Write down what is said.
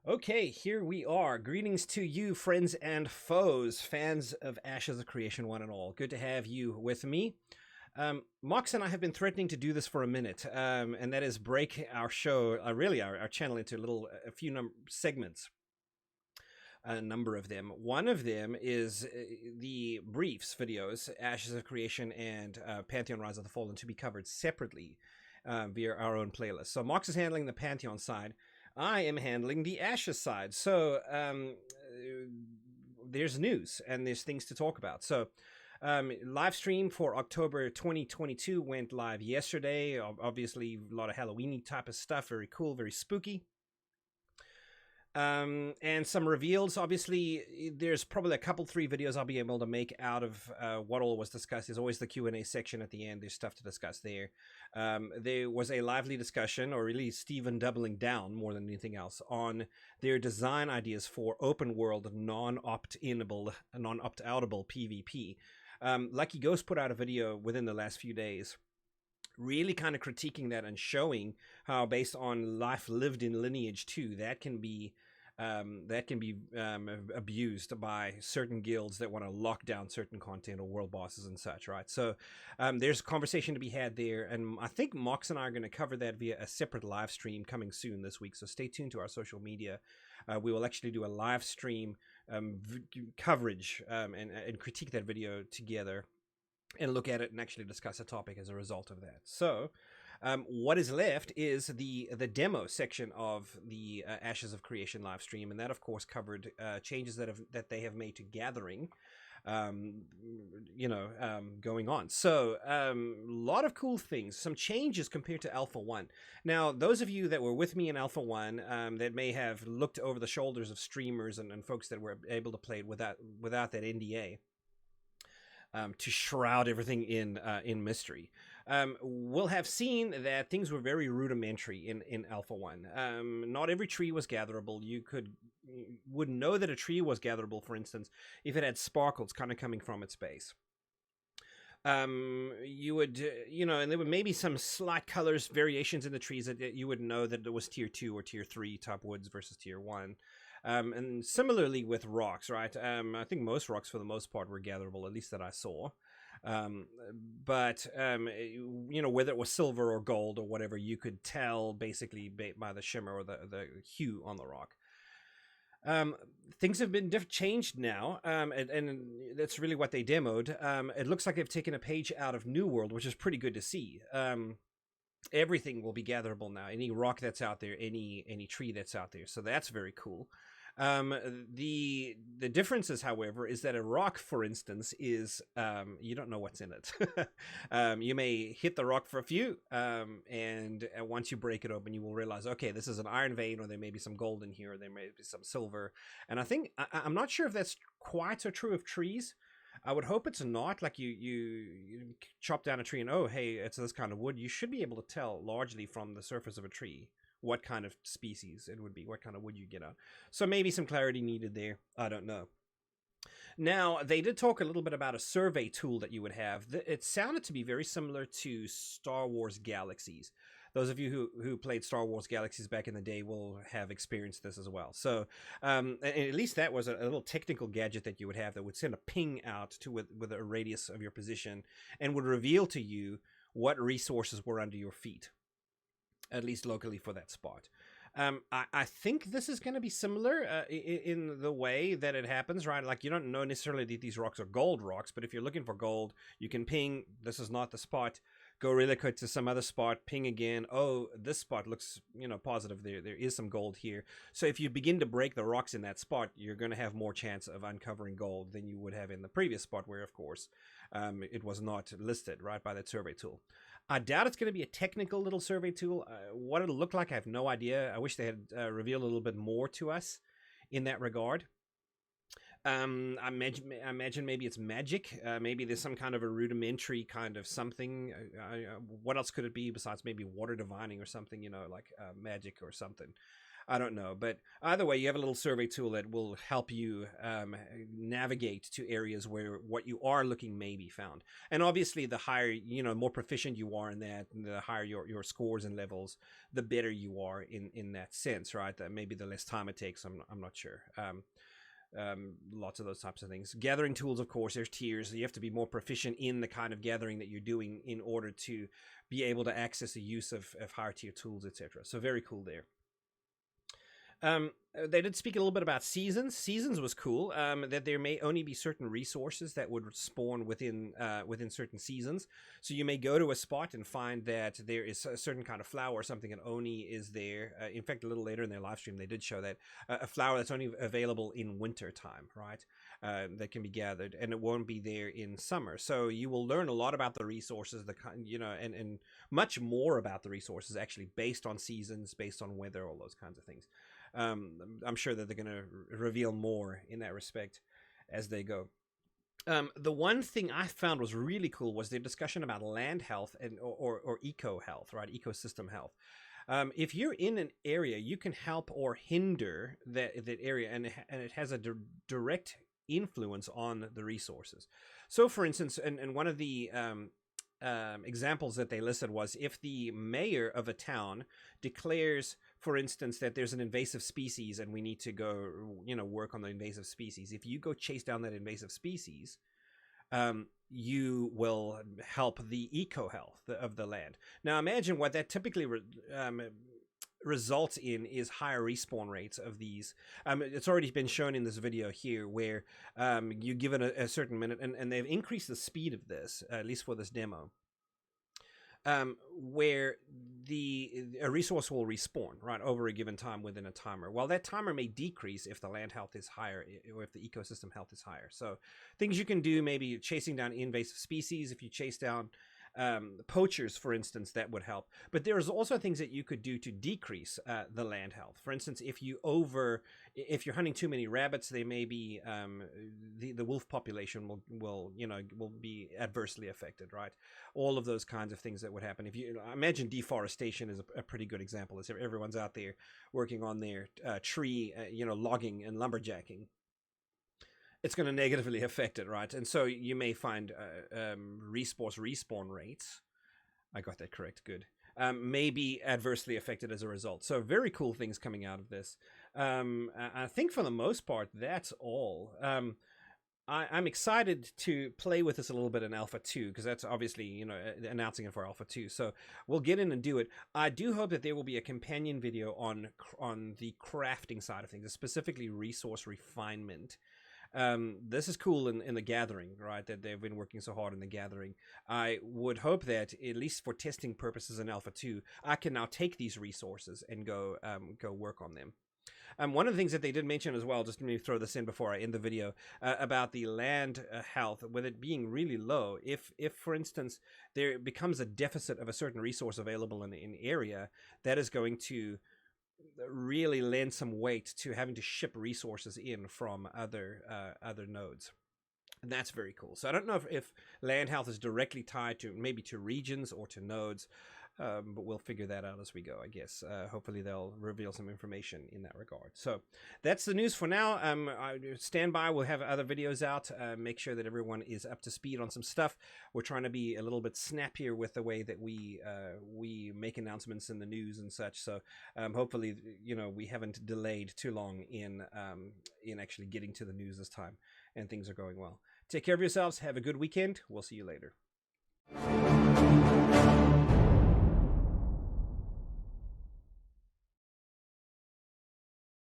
Okay, here we are. Greetings to you, friends and foes, fans of Ashes of Creation, one and all. Good to have you with me. Mox and I have been threatening to do this for a minute, and that is break our show, really our channel, into a few segments. A number of them. One of them is the briefs videos, Ashes of Creation and Pantheon Rise of the Fallen, to be covered separately via our own playlist. So Mox is handling the Pantheon side. I am handling the Ashes side. So there's news and there's things to talk about. So live stream for October 2022 went live yesterday. Obviously, a lot of Halloween-y type of stuff. Very cool, very spooky. And some reveals. Obviously, there's probably three videos I'll be able to make out of what all was discussed. There's always the Q&A section at the end. There's stuff to discuss there. There was a lively discussion, or really Stephen doubling down more than anything else, on their design ideas for open world non-opt-outable PvP. Lucky Ghost put out a video within the last few days really kind of critiquing that and showing how, based on life lived in Lineage 2, that can be abused by certain guilds that want to lock down certain content or world bosses and such, right? So there's a conversation to be had there, and I think Mox and I are going to cover that via a separate live stream coming soon this week, so stay tuned to our social media. We will actually do a live stream coverage and critique that video together and look at it and actually discuss a topic as a result of that. So what is left is the demo section of the Ashes of Creation live stream, and that of course covered changes that they have made to gathering, going on. So a lot of cool things, some changes compared to Alpha 1. Now, those of you that were with me in Alpha 1 that may have looked over the shoulders of streamers and folks that were able to play it without that NDA, to shroud everything in mystery, we'll have seen that things were very rudimentary in Alpha 1. Not every tree was gatherable. You would know that a tree was gatherable, for instance, if it had sparkles kind of coming from its base. You would, and there were maybe some slight colors variations in the trees that you would know that it was tier 2 or tier 3 top woods versus tier 1. And similarly with rocks, right? I think most rocks, for the most part, were gatherable, at least that I saw. But whether it was silver or gold or whatever, you could tell basically by the shimmer or the hue on the rock. Things have been changed now, and that's really what they demoed. It looks like they've taken a page out of New World, which is pretty good to see. Everything will be gatherable now. Any rock that's out there, any tree that's out there. So that's very cool. The differences, however, is that a rock, for instance, is you don't know what's in it. You may hit the rock for a few, and once you break it open, you will realize, okay, this is an iron vein, or there may be some gold in here, or there may be some silver. And I think I'm not sure if that's quite so true of trees. I would hope it's not. Like you chop down a tree and, oh, hey, it's this kind of wood. You should be able to tell largely from the surface of a tree what kind of species it would be, what kind of wood you get out. So maybe some clarity needed there. I don't know. Now, they did talk a little bit about a survey tool that you would have. It sounded to be very similar to Star Wars Galaxies. Those of you who played Star Wars Galaxies back in the day will have experienced this as well. So at least that was a little technical gadget that you would have that would send a ping out with a radius of your position and would reveal to you what resources were under your feet, at least locally for that spot. I think this is going to be similar in the way that it happens, right? Like, you don't know necessarily that these rocks are gold rocks, but if you're looking for gold, you can ping, this is not the spot. Go relocate to some other spot, ping again. Oh, this spot looks, positive. There is some gold here. So if you begin to break the rocks in that spot, you're going to have more chance of uncovering gold than you would have in the previous spot, where, of course, it was not listed, right, by that survey tool. I doubt it's going to be a technical little survey tool. What it'll look like, I have no idea. I wish they had revealed a little bit more to us in that regard. I imagine maybe it's magic. Maybe there's some kind of a rudimentary kind of something. What else could it be besides maybe water divining or something, like magic or something. I don't know, but either way, you have a little survey tool that will help you navigate to areas where what you are looking may be found. And obviously, the higher, more proficient you are in that, the higher your scores and levels, the better you are in that sense, right? That maybe the less time it takes. I'm not sure. Lots of those types of things. Gathering tools, of course, there's tiers. You have to be more proficient in the kind of gathering that you're doing in order to be able to access the use of higher tier tools, etc. So very cool there. They did speak a little bit about seasons. Seasons was cool. That there may only be certain resources that would spawn within certain seasons. So you may go to a spot and find that there is a certain kind of flower or something, and only is there. In fact, a little later in their live stream, they did show that a flower that's only available in winter time, right? That can be gathered, and it won't be there in summer. So you will learn a lot about the resources, and much more about the resources actually based on seasons, based on weather, all those kinds of things. I'm sure that they're going to reveal more in that respect as they go. The one thing I found was really cool was their discussion about land health or eco health, right? Ecosystem health. If you're in an area, you can help or hinder that area, and it has a direct influence on the resources. So, for instance, and one of the examples that they listed was if the mayor of a town declares, for instance, that there's an invasive species and we need to go, work on the invasive species. If you go chase down that invasive species, you will help the eco health of the land. Now, imagine what that typically results in is higher respawn rates of these. It's already been shown in this video here where you give it a certain minute, and they've increased the speed of this, at least for this demo, where a resource will respawn right over a given time within a timer. Well, that timer may decrease if the land health is higher or if the ecosystem health is higher. So things you can do, maybe chasing down invasive species. If you chase down poachers, for instance, that would help. But there's also things that you could do to decrease the land health. For instance, if you're hunting too many rabbits, they may be the wolf population will be adversely affected, right? All of those kinds of things that would happen. If you imagine deforestation is a pretty good example. As everyone's out there working on their tree, logging and lumberjacking, it's going to negatively affect it, right? And so you may find respawn rates, I got that correct, good, may be adversely affected as a result. So very cool things coming out of this. I think for the most part, that's all. I'm excited to play with this a little bit in Alpha 2, because that's obviously, announcing it for Alpha 2. So we'll get in and do it. I do hope that there will be a companion video on the crafting side of things, specifically resource refinement. This is cool in the gathering, right? That they've been working so hard in the gathering. I would hope that, at least for testing purposes in Alpha 2, I can now take these resources and go work on them. One of the things that they did mention as well, just let me throw this in before I end the video, about the land health, with it being really low. If for instance, there becomes a deficit of a certain resource available in an area, that is going to really lend some weight to having to ship resources in from other nodes. And that's very cool. So I don't know if land health is directly tied to maybe to regions or to nodes, but we'll figure that out as we go, I guess. Hopefully they'll reveal some information in that regard. So that's the news for now. Stand by. We'll have other videos out. Make sure that everyone is up to speed on some stuff. We're trying to be a little bit snappier with the way that we make announcements in the news and such. So hopefully, we haven't delayed too long in actually getting to the news this time, and things are going well. Take care of yourselves. Have a good weekend. We'll see you later.